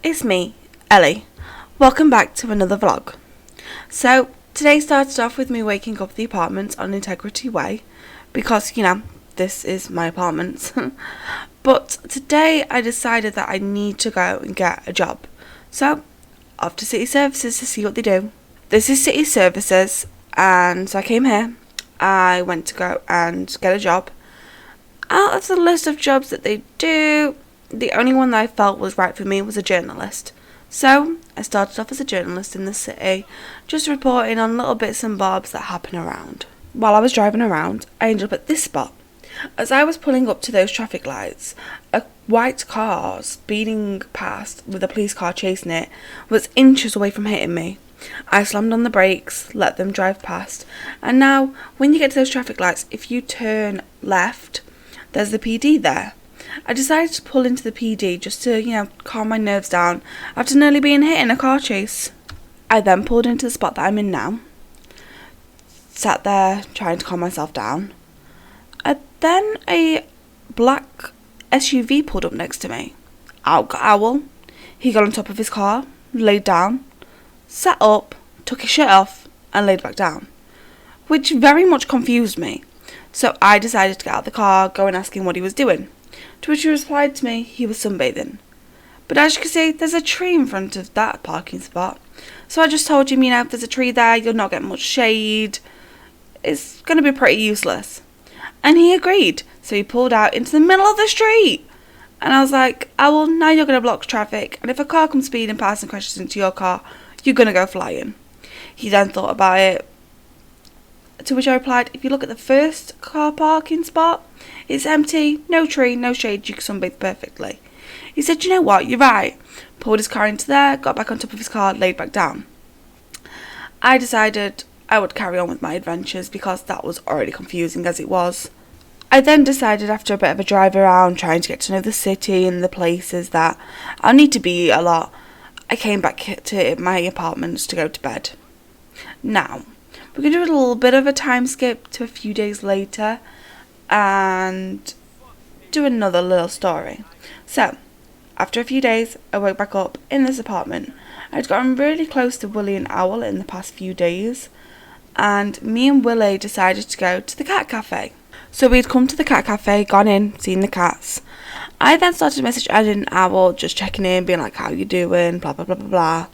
It's me, Ellie. Welcome back to another vlog. So, today started off with me waking up at the apartment on Integrity Way because, this is my apartment. But today I decided that I need to go and get a job. So, off to City Services to see what they do. This is City Services, and so I came here. I went to go and get a job. Out of the list of jobs that they do, the only one that I felt was right for me was a journalist. So, I started off as a journalist in the city, just reporting on little bits and bobs that happen around. While I was driving around, I ended up at this spot. As I was pulling up to those traffic lights, a white car speeding past with a police car chasing it was inches away from hitting me. I slammed on the brakes, let them drive past, and now, when you get to those traffic lights, if you turn left, there's the PD there. I decided to pull into the PD just to, calm my nerves down after nearly being hit in a car chase. I then pulled into the spot that I'm in now, sat there trying to calm myself down. Then a black SUV pulled up next to me. Out got Owl. He got on top of his car, laid down, sat up, took his shirt off and laid back down, which very much confused me. So I decided to get out of the car, go and ask him what he was doing. To which he replied to me he was sunbathing. But as you can see, there's a tree in front of that parking spot. So I just told him, if there's a tree there, you'll not get much shade. It's going to be pretty useless. And he agreed. So he pulled out into the middle of the street. And I was like, well, now you're going to block traffic. And if a car comes speeding past and crashes into your car, you're going to go flying. He then thought about it. To which I replied, if you look at the first car parking spot, it's empty, no tree, no shade, you can sunbathe perfectly. He said, you know what, you're right. Pulled his car into there, got back on top of his car, laid back down. I decided I would carry on with my adventures because that was already confusing as it was. I then decided after a bit of a drive around, trying to get to know the city and the places that I'll need to be a lot, I came back to my apartment to go to bed. Now, we're going to do a little bit of a time skip to a few days later and do another little story. So, after a few days, I woke back up in this apartment. I'd gotten really close to Willie and Owl in the past few days, and me and Willie decided to go to the cat cafe. So we'd come to the cat cafe, gone in, seen the cats. I then started message adding Owl, just checking in, being like, how you doing, blah blah blah blah blah.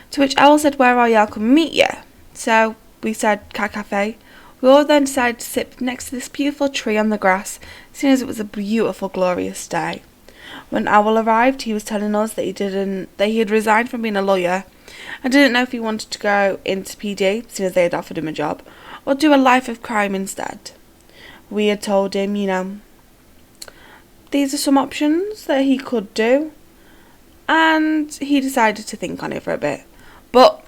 To which Owl said, where are you, I'll come meet you. So we said cat cafe. We all then decided to sit next to this beautiful tree on the grass, seeing as it was a beautiful, glorious day. When Owl arrived, he was telling us that he had resigned from being a lawyer and didn't know if he wanted to go into PD, seeing as they had offered him a job, or do a life of crime instead. We had told him, these are some options that he could do, and he decided to think on it for a bit. But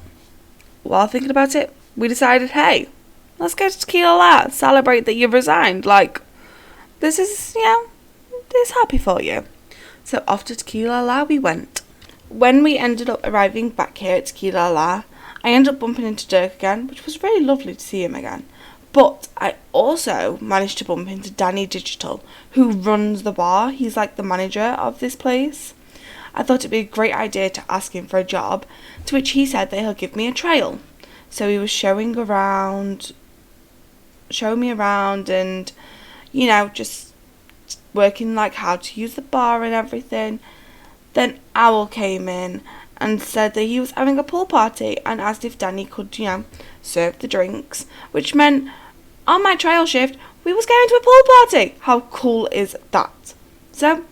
while thinking about it, we decided, hey, let's go to 𝚀𝚒𝚒𝚘, celebrate that you've resigned. This is, this is happy for you. So off to 𝚀𝚒𝚒𝚘 we went. When we ended up arriving back here at 𝚀𝚒𝚒𝚘, I ended up bumping into Dirk again, which was really lovely to see him again. But I also managed to bump into 𝙿𝚘𝚘𝚕, who runs the bar. He's like the manager of this place. I thought it'd be a great idea to ask him for a job, to which he said that he'll give me a trial. So he was showing me around and, just working how to use the bar and everything. Then Owl came in and said that he was having a pool party and asked if Danny could, serve the drinks, which meant on my trial shift, we was going to a pool party. How cool is that? So,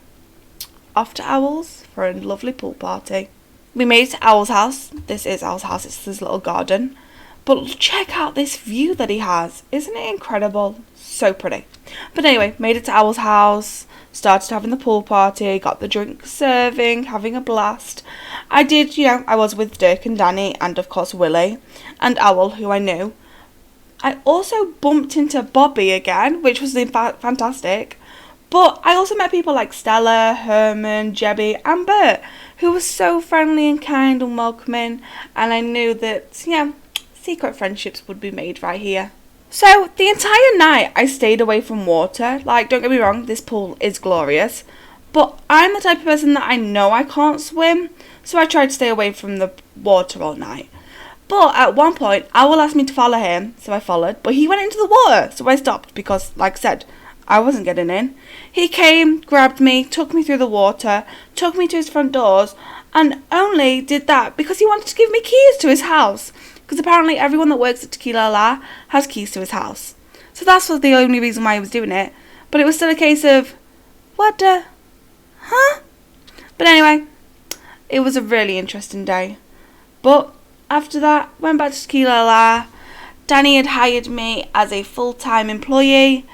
off to Owl's for a lovely pool party. We made it to Owl's house. This is Owl's house. It's this little garden. But check out this view that he has. Isn't it incredible? So pretty. But anyway, made it to Owl's house. Started having the pool party. Got the drinks serving. Having a blast. I did, I was with Dirk and Danny. And of course Willie. And Owl, who I knew. I also bumped into Bobby again, which was fantastic. But I also met people like Stella, Herman, Jebby and Bert, who were so friendly and kind and welcoming. And I knew that, secret friendships would be made right here. So, the entire night I stayed away from water. Don't get me wrong, this pool is glorious. But I'm the type of person that I know I can't swim, so I tried to stay away from the water all night. But at one point, Owl asked me to follow him, so I followed, but he went into the water, so I stopped because, like I said, I wasn't getting in. He came, grabbed me, took me through the water, took me to his front doors, and only did that because he wanted to give me keys to his house, because apparently everyone that works at Tequila La has keys to his house. So that's the only reason why he was doing it, but it was still a case of, what the... Huh? But anyway, it was a really interesting day. But after that, went back to Tequila La. Danny had hired me as a full-time employee,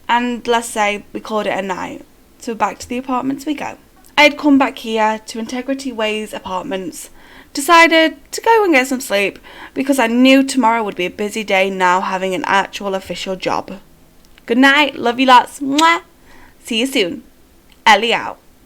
and let's say we called it a night. So back to the apartments we go. I had come back here to Integrity Way's apartments, decided to go and get some sleep because I knew tomorrow would be a busy day now having an actual official job. Good night, love you lots, mwah. See you soon. Ellie out.